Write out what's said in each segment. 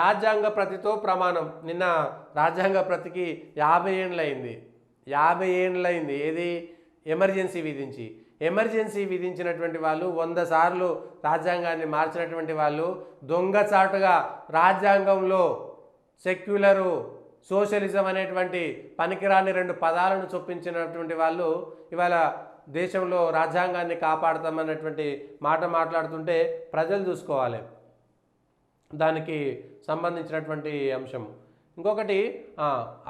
రాజ్యాంగ ప్రతితో ప్రమాణం. నిన్న రాజ్యాంగ ప్రతికి 50 ఏండ్లయింది. 50 ఏండ్లయింది. ఏది ఎమర్జెన్సీ విధించి. ఎమర్జెన్సీ విధించినటువంటి వాళ్ళు 100 సార్లు రాజ్యాంగాన్ని మార్చినటువంటి వాళ్ళు దొంగచాటుగా రాజ్యాంగంలో సెక్యులరు సోషలిజం అనేటువంటి పనికిరాని 2 పదాలను చొప్పించినటువంటి వాళ్ళు ఇవాళ దేశంలో రాజ్యాంగాన్ని కాపాడుతామన్నటువంటి మాట మాట్లాడుతుంటే ప్రజలు చూసుకోవాలి దానికి సంబంధించినటువంటి అంశం. ఇంకొకటి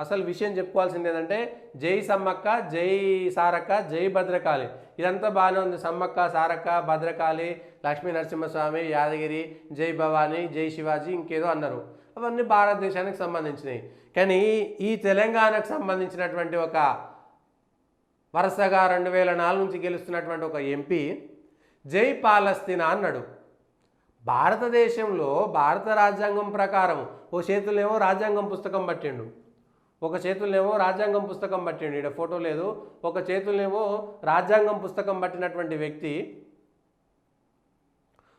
అసలు విషయం చెప్పుకోవాల్సింది ఏంటంటే జై సమ్మక్క, జై సారక్క, జై భద్రకాళి. ఇదంతా బాగానే ఉంది. సమ్మక్క, సారక్క, భద్రకాళి, లక్ష్మీ నరసింహస్వామి, యాదగిరి, జై భవానీ, జై శివాజీ, ఇంకేదో అన్నారు. అవన్నీ భారతదేశానికి సంబంధించినవి. కానీ ఈ తెలంగాణకు సంబంధించినటువంటి ఒక వరుసగా 2004 నుంచి గెలుస్తున్నటువంటి ఒక ఎంపీ జై పాలస్తీనా అన్నాడు. భారతదేశంలో భారత రాజ్యాంగం ప్రకారం ఓ చేతులనేమో రాజ్యాంగం పుస్తకం పట్టిండు, ఒక చేతులనేమో రాజ్యాంగం పుస్తకం పట్టిండు, ఇక్కడ ఫోటో లేదు. ఒక చేతులనేమో రాజ్యాంగం పుస్తకం పట్టినటువంటి వ్యక్తి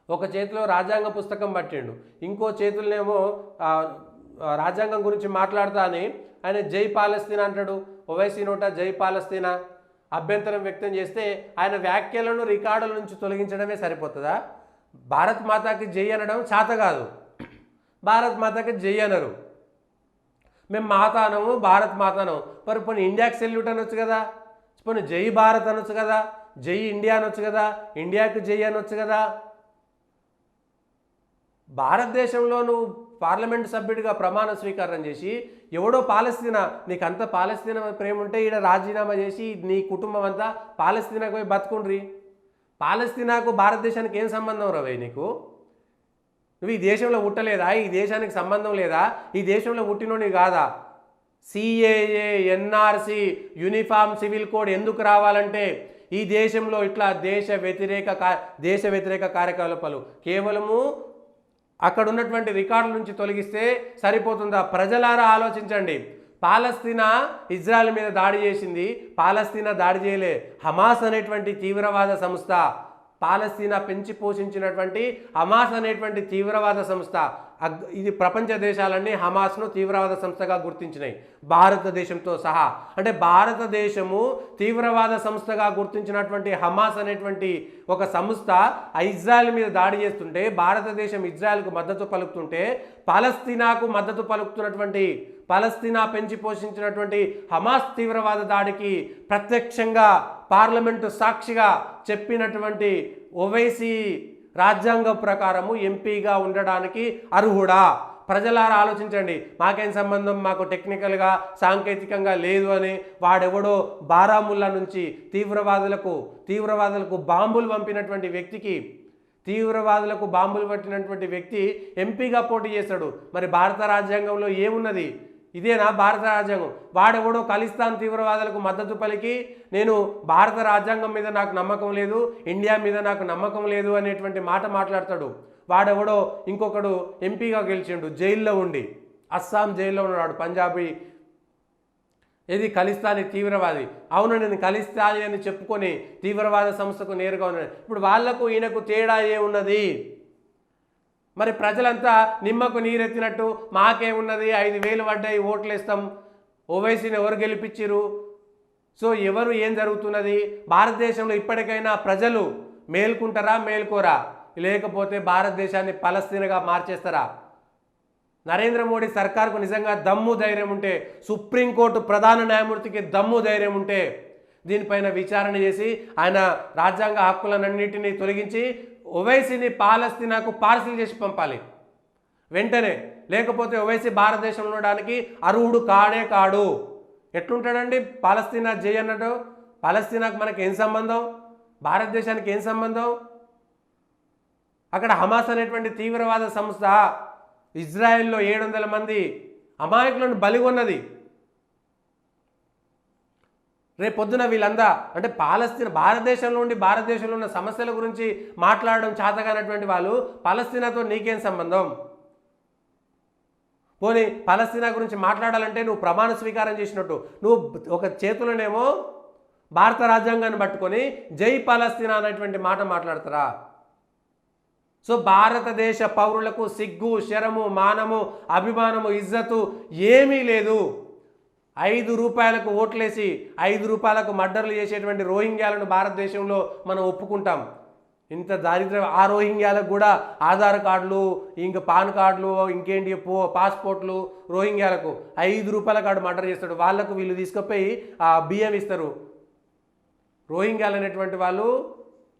ఒక చేతిలో రాజ్యాంగ పుస్తకం పట్టిండు, ఇంకో చేతులనేమో రాజ్యాంగం గురించి మాట్లాడతా అని ఆయన జై పాలస్తీనా అంటాడు. ఓవైసీ నోట జై పాలస్తీనా అభ్యంతరం వ్యక్తం చేస్తే ఆయన వ్యాఖ్యలను రికార్డుల నుంచి తొలగించడమే సరిపోతుందా? భారత్ మాతాకి జై అనడం చేత కాదు. భారత్ మాతాకి జై అనరు. మేము మాతా అనము, భారత్ మాత అనము. మరి పోనీ ఇండియాకి సెల్యూట్ అనొచ్చు కదా, పోనీ జై భారత్ అనొచ్చు కదా, జై ఇండియా అనొచ్చు కదా, ఇండియాకి జై అనొచ్చు కదా. భారతదేశంలో నువ్వు పార్లమెంటు సభ్యుడిగా ప్రమాణ స్వీకారం చేసి ఎవడో పాలస్తీనా, నీకు అంత పాలస్తీనా ప్రేమ ఉంటే ఈడ రాజీనామా చేసి నీ కుటుంబం అంతా పాలస్తీనాకు పోయి బతుకుండ్రి. పాలస్తీనాకు భారతదేశానికి ఏం సంబంధం రవే? నీకు నువ్వు ఈ దేశంలో పుట్టలేదా? ఈ దేశానికి సంబంధం లేదా? ఈ దేశంలో పుట్టినోని కాదా? CAA, NRC, uniform civil code ఎందుకు రావాలంటే ఈ దేశంలో ఇట్లా దేశ వ్యతిరేక కార్యకలాపాలు కేవలము అక్కడ ఉన్నటువంటి రికార్డుల నుంచి తొలగిస్తే సరిపోతుందా? ప్రజలారా ఆలోచించండి. పాలస్తీనా ఇజ్రాయెల్ మీద దాడి చేసింది, పాలస్తీనా దాడి చేయలే. హమాస్ అనేటువంటి తీవ్రవాద సంస్థ, పాలస్తీనా పెంచి పోషించినటువంటి హమాస్ అనేటువంటి తీవ్రవాద సంస్థ, ఇది ప్రపంచ దేశాలన్నీ హమాస్ను తీవ్రవాద సంస్థగా గుర్తించినాయి, భారతదేశంతో సహా. అంటే భారతదేశము తీవ్రవాద సంస్థగా గుర్తించినటువంటి హమాస్ అనేటువంటి ఒక సంస్థ ఇజ్రాయెల్ మీద దాడి చేస్తుంటే, భారతదేశం ఇజ్రాయెల్కు మద్దతు పలుకుతుంటే, పాలస్తీనాకు మద్దతు పలుకుతున్నటువంటి, పాలస్తీనా పెంచి పోషించినటువంటి హమాస్ తీవ్రవాద దాడికి ప్రత్యక్షంగా పార్లమెంటు సాక్షిగా చెప్పినటువంటి ఓవైసీ రాజ్యాంగం ప్రకారము ఎంపీగా ఉండడానికి అర్హుడా? ప్రజలారా ఆలోచించండి. మాకేం సంబంధం, మాకు టెక్నికల్గా సాంకేతికంగా లేదు అని వాడెవడో బారాముల్లా నుంచి తీవ్రవాదులకు బాంబులు పంపినటువంటి వ్యక్తికి, తీవ్రవాదులకు బాంబులు పట్టినటువంటి వ్యక్తి ఎంపీగా పోటీ చేశాడు. మరి భారత రాజ్యాంగంలో ఏమున్నది? ఇదేనా భారత రాజ్యాంగం? వాడెవడో ఖలిస్తాన్ తీవ్రవాదులకు మద్దతు పలికి నేను భారత రాజ్యాంగం మీద నాకు నమ్మకం లేదు, ఇండియా మీద నాకు నమ్మకం లేదు అనేటువంటి మాట మాట్లాడతాడు. వాడెవడో ఇంకొకడు ఎంపీగా గెలిచిండు, జైల్లో ఉండి, అస్సాం జైల్లో ఉన్నాడు, పంజాబీ, ఇది ఖలిస్తానీ తీవ్రవాది. అవును, నేను ఖలిస్తానీ అని చెప్పుకొని తీవ్రవాద సంస్థకు నేరుగా ఉన్నాడు. ఇప్పుడు వాళ్లకు ఈయనకు తేడా ఏమున్నది? మరి ప్రజలంతా నిమ్మకు నీరెత్తినట్టు మాకేమున్నది, 5,000 పడ్డాయి, ఓట్లు వేస్తాం, ఓవైసీని ఎవరు గెలిపించారు? సో ఎవరు ఏం జరుగుతున్నది? భారతదేశంలో ఇప్పటికైనా ప్రజలు మేల్కుంటారా, మేల్కోరా? లేకపోతే భారతదేశాన్ని పలస్తీనాగా మార్చేస్తారా? నరేంద్ర మోడీ సర్కార్కు నిజంగా దమ్ము ధైర్యం ఉంటే, సుప్రీంకోర్టు ప్రధాన న్యాయమూర్తికి దమ్ము ధైర్యం ఉంటే దీనిపైన విచారణ చేసి ఆయన రాజ్యాంగ హక్కులన్నింటినీ తొలగించి ఓవైసీని పాలస్తీనాకు పార్సిల్ చేసి పంపాలి వెంటనే. లేకపోతే ఓవైసీ భారతదేశంలో ఉండడానికి అర్హుడు కాడే కాడు. ఎట్లుంటాడండి పాలస్తీనా జై అన్నట్టు? పాలస్తీనాకు మనకి ఏం సంబంధం? భారతదేశానికి ఏం సంబంధం? అక్కడ హమాస్ అనేటువంటి తీవ్రవాద సంస్థ ఇజ్రాయెల్లో 700 మంది అమాయకులను బలిగొన్నది. రేపొద్దున వీళ్ళందా అంటే భారతదేశంలో ఉండి భారతదేశంలో ఉన్న సమస్యల గురించి మాట్లాడడం చేతగానటువంటి వాళ్ళు పాలస్తీనాతో నీకేం సంబంధం? పోనీ పాలస్తీనా గురించి మాట్లాడాలంటే నువ్వు ప్రమాణ స్వీకారం చేసినట్టు, నువ్వు ఒక చేతులనేమో భారత రాజ్యాంగాన్ని పట్టుకొని జై పాలస్తీనా అనేటువంటి మాట మాట్లాడతారా? సో భారతదేశ పౌరులకు సిగ్గు, శరము, మానము, అభిమానము, ఇజ్జతు ఏమీ లేదు. 5 రూపాయలకు ఓట్లేసి 5 రూపాయలకు మర్డర్లు చేసేటువంటి రోహింగ్యాలను భారతదేశంలో మనం ఒప్పుకుంటాం. ఇంత దారిద్ర్యం. ఆ రోహింగ్యాలకు కూడా ఆధార్ కార్డులు, ఇంకా పాన్ కార్డులు, ఇంకేంటి పాస్పోర్ట్లు రోహింగ్యాలకు 5 రూపాయల కార్డు మర్డర్ చేస్తాడు. వాళ్ళకు వీళ్ళు తీసుకుపోయి బియ్యం ఇస్తారు. రోహింగ్యాలు అనేటువంటి వాళ్ళు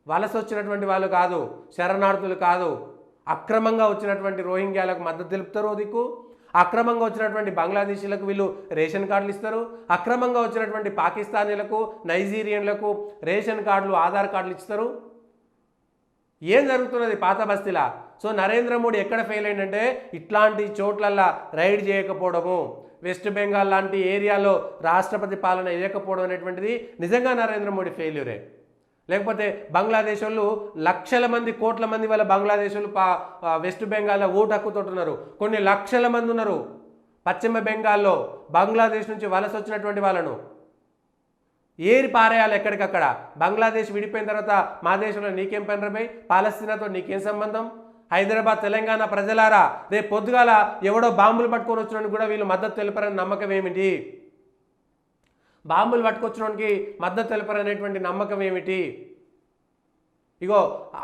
వలస వచ్చినటువంటి వాళ్ళు కాదు, శరణార్థులు కాదు. అక్రమంగా వచ్చినటువంటి రోహింగ్యాలకు మద్దతు తెలుపుతారు దిక్కు. అక్రమంగా వచ్చినటువంటి బంగ్లాదేశీలకు వీళ్ళు రేషన్ కార్డులు ఇస్తారు. అక్రమంగా వచ్చినటువంటి పాకిస్తానీలకు, నైజీరియన్లకు రేషన్ కార్డులు, ఆధార్ కార్డులు ఇస్తారు. ఏం జరుగుతున్నది పాత బస్తీలా? సో నరేంద్ర మోడీ ఎక్కడ ఫెయిల్ అయిందంటే ఇట్లాంటి చోట్లల్లా రైడ్ చేయకపోవడము, వెస్ట్ బెంగాల్ లాంటి ఏరియాలో రాష్ట్రపతి పాలన వేయకపోవడం అనేటువంటిది నిజంగా నరేంద్ర మోడీ ఫెయిల్యూరే. లేకపోతే బంగ్లాదేశ్ వాళ్ళు లక్షల మంది, కోట్ల మంది వాళ్ళ బంగ్లాదేశ్ వాళ్ళు వెస్ట్ బెంగాల్లో ఓటు హక్కుతో ఉన్నారు. కొన్ని లక్షల మంది ఉన్నారు పశ్చిమ బెంగాల్లో బంగ్లాదేశ్ నుంచి వలస వచ్చినటువంటి వాళ్ళను ఏరి పారేయాలి ఎక్కడికక్కడ. బంగ్లాదేశ్ విడిపోయిన తర్వాత మా దేశంలో నీకేం పని, పాలస్తీనాతో నీకేం సంబంధం? హైదరాబాద్, తెలంగాణ ప్రజలారా, రేపు పొద్దుగాల ఎవడో బాంబులు పట్టుకొని వచ్చినోడికి కూడా వీళ్ళు మద్దతు తెలిపారని నమ్మకం ఏమిటి? బాంబులు పట్టుకొచ్చినోడికి మద్దతు తెలిపారనేటువంటి నమ్మకం ఏమిటి? ఇగో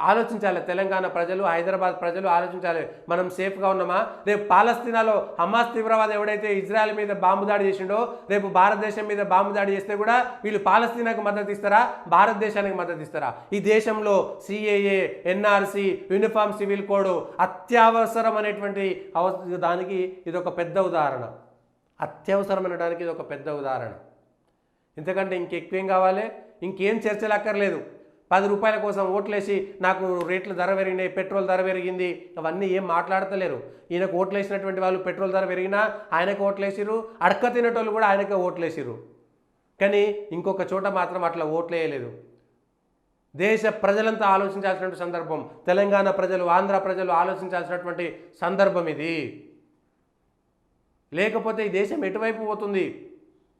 ఆలోచించాలి తెలంగాణ ప్రజలు, హైదరాబాద్ ప్రజలు ఆలోచించాలి. మనం సేఫ్గా ఉన్నామా? రేపు పాలస్తీనాలో హమాస్ తీవ్రవాదం ఎవడైతే ఇజ్రాయెల్ మీద బాంబు దాడి చేసిండో, రేపు భారతదేశం మీద బాంబు దాడి చేస్తే కూడా వీళ్ళు పాలస్తీనాకు మద్దతు ఇస్తారా, భారతదేశానికి మద్దతు ఇస్తారా? ఈ దేశంలో CAA, NRC, uniform civil code అత్యవసరం అనేటువంటి దానికి ఇదొక పెద్ద ఉదాహరణ. అత్యవసరం అనడానికి ఇది ఒక పెద్ద ఉదాహరణ. ఇంతకంటే ఇంకెక్కువేం కావాలి? ఇంకేం చర్చలు అక్కర్లేదు. 10 రూపాయల కోసం ఓట్లేసి నాకు రేట్లు ధర పెరిగినాయి, పెట్రోల్ ధర పెరిగింది, అవన్నీ ఏం మాట్లాడతలేరు. ఈయనకు ఓట్లేసినటువంటి వాళ్ళు పెట్రోల్ ధర పెరిగినా ఆయనకు ఓట్లేసిరు, అడక తినేటోళ్ళు కూడా ఆయనకే ఓట్లేసిరు. కానీ ఇంకొక చోట మాత్రం అట్లా ఓట్లేయలేదు. దేశ ప్రజలంతా ఆలోచించాల్సినటువంటి సందర్భం, తెలంగాణ ప్రజలు, ఆంధ్ర ప్రజలు ఆలోచించాల్సినటువంటి సందర్భం ఇది. లేకపోతే ఈ దేశం ఎటువైపు పోతుంది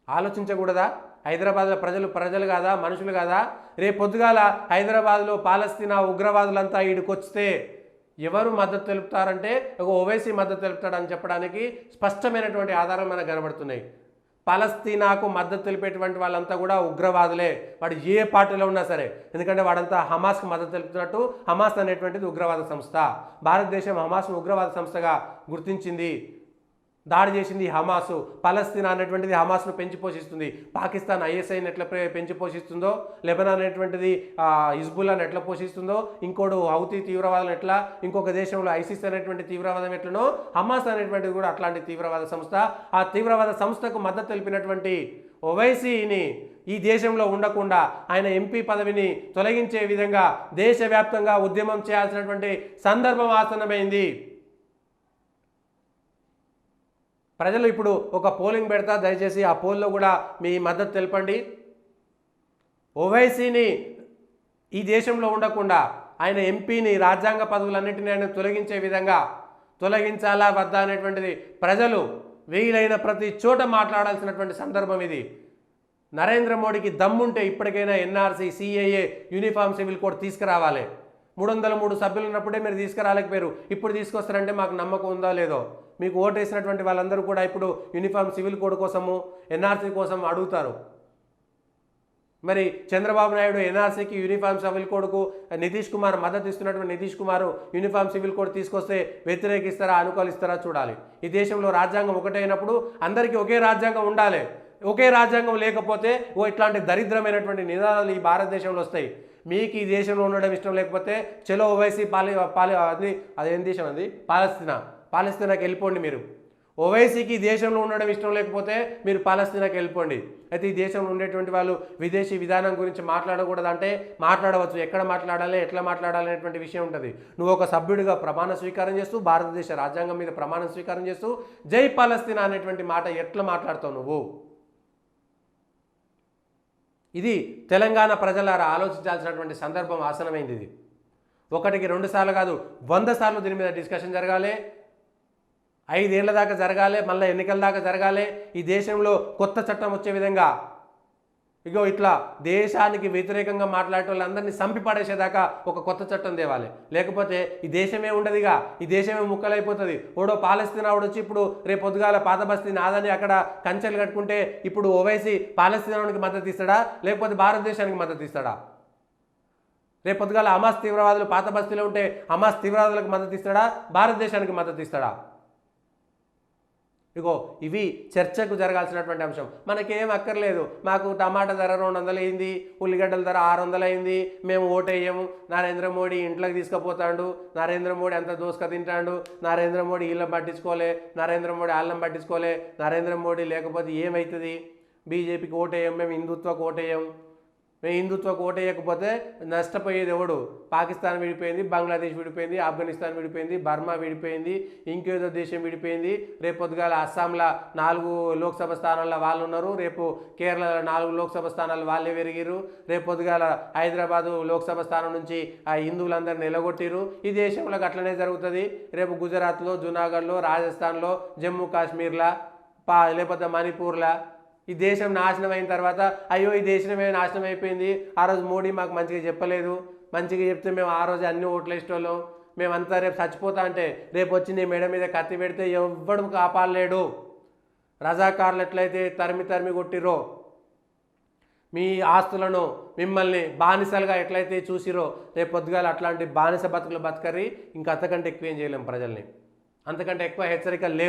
ఆలోచించకూడదా? హైదరాబాద్లో ప్రజలు కాదా, మనుషులు కాదా? రేపు పొద్దుగాల హైదరాబాద్లో పాలస్తీనా ఉగ్రవాదులంతా ఈడికొస్తే ఎవరు మద్దతు తెలుపుతారంటే ఒక ఓవైసీ మద్దతు తెలుపుతాడని చెప్పడానికి స్పష్టమైనటువంటి ఆధారాలు మనకు కనబడుతున్నాయి. పాలస్తీనాకు మద్దతు తెలిపేటువంటి వాళ్ళంతా కూడా ఉగ్రవాదులే, వాడు ఏ పార్టీలో ఉన్నా సరే. ఎందుకంటే వాడంతా హమాస్కు మద్దతు తెలుపుతున్నట్టు. హమాస్ అనేటువంటిది ఉగ్రవాద సంస్థ. భారతదేశం హమాస్ను ఉగ్రవాద సంస్థగా గుర్తించింది. దాడి చేసింది హమాసు. పాలస్తీనా అనేటువంటిది హమాస్ను పెంచి పోషిస్తుంది. పాకిస్తాన్ ఐఎస్ఐని ఎట్లా పెంచి పోషిస్తుందో, లెబనాన్ అనేటువంటిది హిజ్బుల్లాను ఎట్లా పోషిస్తుందో, ఇంకోడు హౌతీ తీవ్రవాదం ఎట్లా, ఇంకొక దేశంలో ఐసిస్ అనేటువంటి తీవ్రవాదం ఎట్లనో హమాస్ అనేటువంటిది కూడా అట్లాంటి తీవ్రవాద సంస్థ. ఆ తీవ్రవాద సంస్థకు మద్దతు తెలిపినటువంటి ఓవైసీని ఈ దేశంలో ఉండకుండా ఆయన ఎంపీ పదవిని తొలగించే విధంగా దేశవ్యాప్తంగా ఉద్యమం చేయాల్సినటువంటి సందర్భం ఆసన్నమైంది. ప్రజలు ఇప్పుడు ఒక పోలింగ్ పెడతా, దయచేసి ఆ పోల్లో కూడా మీ మద్దతు తెలపండి. ఓవైసీని ఈ దేశంలో ఉండకుండా ఆయన ఎంపీని, రాజ్యాంగ పదవులన్నింటినీ ఆయన తొలగించే విధంగా తొలగించాలా వద్దా అనేటువంటిది ప్రజలు వీలైన ప్రతి చోట మాట్లాడాల్సినటువంటి సందర్భం ఇది. నరేంద్ర మోడీకి దమ్ముంటే ఇప్పటికైనా NRC, CAA, uniform civil code తీసుకురావాలి. 303 సభ్యులు ఉన్నప్పుడే మీరు తీసుకురాలేకపోయారు. ఇప్పుడు తీసుకొస్తారంటే మాకు నమ్మకం ఉందో లేదో. మీకు ఓటు వేసినటువంటి వాళ్ళందరూ కూడా ఇప్పుడు యూనిఫామ్ సివిల్ కోడ్ కోసము, ఎన్ఆర్సీ కోసం అడుగుతారు. మరి చంద్రబాబు నాయుడు ఎన్ఆర్సీకి, యూనిఫామ్ సివిల్ కోడ్కు నితీష్ కుమార్ మద్దతు ఇస్తున్నటువంటి Nitish Kumar uniform civil code తీసుకొస్తే వ్యతిరేకిస్తారా, అనుకూలిస్తారా చూడాలి. ఈ దేశంలో రాజ్యాంగం ఒకటైనప్పుడు అందరికీ ఒకే రాజ్యాంగం ఉండాలి. ఒకే రాజ్యాంగం లేకపోతే ఇట్లాంటి దరిద్రమైనటువంటి నినాదాలు ఈ భారతదేశంలో వస్తాయి. మీకు ఈ దేశంలో ఉండడం ఇష్టం లేకపోతే చలో ఓవైసీ అదేం దేశం అది, పాలస్తీనాకి వెళ్ళిపోండి. మీరు ఓవైసీకి దేశంలో ఉండడం ఇష్టం లేకపోతే మీరు పాలస్తీనాకి వెళ్ళిపోండి. అయితే ఈ దేశంలో ఉండేటువంటి వాళ్ళు విదేశీ విధానం గురించి మాట్లాడకూడదంటే మాట్లాడవచ్చు. ఎక్కడ మాట్లాడాలి, ఎట్లా మాట్లాడాలి అనేటువంటి విషయం ఉంటుంది. నువ్వు ఒక సభ్యుడిగా ప్రమాణ స్వీకారం చేస్తూ, భారతదేశ రాజ్యాంగం మీద ప్రమాణ స్వీకారం చేస్తూ జై పాలస్తీనా అనేటువంటి మాట ఎట్లా మాట్లాడతావు నువ్వు? ఇది తెలంగాణ ప్రజలారా ఆలోచించాల్సినటువంటి సందర్భం ఆసనమైంది. ఇది 1కి 2 సార్లు కాదు, 100 సార్లు దీని మీద డిస్కషన్ జరగాలి. 5 ఏళ్ల దాకా జరగాలి, మళ్ళీ ఎన్నికల దాకా జరగాలి. ఈ దేశంలో కొత్త చట్టం వచ్చే విధంగా ఇగో ఇట్లా దేశానికి వ్యతిరేకంగా మాట్లాడే వాళ్ళందరినీ చంపి పడేసేదాకా ఒక కొత్త చట్టం తేవాలి, లేకపోతే ఈ దేశమే ఉండదుగా, ఈ దేశమే ముక్కలైపోతుంది. ఓడో పాలస్తీనా వచ్చి ఇప్పుడు రేపు పొద్దుగాల పాత బస్తీ నాదని అక్కడ కంచెలు కట్టుకుంటే ఇప్పుడు ఓవైసీ పాలస్తీనానికి మద్దతు ఇస్తాడా, లేకపోతే భారతదేశానికి మద్దతు ఇస్తాడా? రేపు పొద్దుగాల హమాస్ తీవ్రవాదులు పాత బస్తీలో ఉంటే హమాస్ తీవ్రవాదులకు మద్దతు ఇస్తాడా, భారతదేశానికి మద్దతు ఇస్తాడా? ఇగో ఇవి చర్చకు జరగాల్సినటువంటి అంశం. మనకేం అక్కర్లేదు, మాకు టమాటా ధర 200 అయింది, ఉల్లిగడ్డల ధర 600 అయింది, మేము ఓటేయము, నరేంద్ర మోడీ ఇంట్లోకి తీసుకుపోతాడు, నరేంద్ర మోడీ అంత దోసుక తింటాడు, నరేంద్ర మోడీ వీళ్ళని పట్టించుకోలే, నరేంద్ర మోడీ వాళ్ళని పట్టించుకోలే, నరేంద్ర మోడీ లేకపోతే ఏమవుతుంది, బీజేపీకి ఓటేయం, మేము హిందుత్వకు ఓటేయం. మేము హిందుత్వకు ఓటేయకపోతే నష్టపోయేది ఎవడు? పాకిస్తాన్ విడిపోయింది, బంగ్లాదేశ్ విడిపోయింది, ఆఫ్ఘనిస్తాన్ విడిపోయింది, బర్మా విడిపోయింది, ఇంకేదో దేశం విడిపోయింది. రేపు పొద్దుగాల అస్సాంలో 4 లోక్సభ స్థానాల్లో వాళ్ళు ఉన్నారు, రేపు కేరళలో 4 లోక్సభ స్థానాలు వాళ్ళే పెరిగిరు, రేపు పొద్దుగాల హైదరాబాదు లోక్సభ స్థానం నుంచి ఆ హిందువులందరినీ నిలగొట్టిరు. ఈ దేశంలో అట్లనే జరుగుతుంది. రేపు గుజరాత్లో, జునాగఢ్లో, రాజస్థాన్లో, జమ్మూ కాశ్మీర్లో, లేకపోతే మణిపూర్లో ఈ దేశం నాశనం అయిన తర్వాత అయ్యో ఈ దేశమే నాశనం అయిపోయింది, ఆ రోజు మోడీ మాకు మంచిగా చెప్పలేదు, మంచిగా చెప్తే మేము ఆ రోజు అన్ని ఓట్లు వేసేటోళ్ళం, మేమంతా రేపు చచ్చిపోతా అంటే రేపు వచ్చి నీ మెడ మీద కత్తి పెడితే ఎవ్వడు కాపాడలేడు. రజాకారులు ఎట్లయితే తరిమి కొట్టిరో, మీ ఆస్తులను మిమ్మల్ని బానిసలుగా ఎట్లయితే చూసిరో, రేపు పొద్దుగాల అట్లాంటి బానిస బతుకులు బతకరి. ఇంకా అంతకంటే ఎక్కువ ఏం చేయలేం ప్రజల్ని, అంతకంటే ఎక్కువ హెచ్చరికలు లేవు.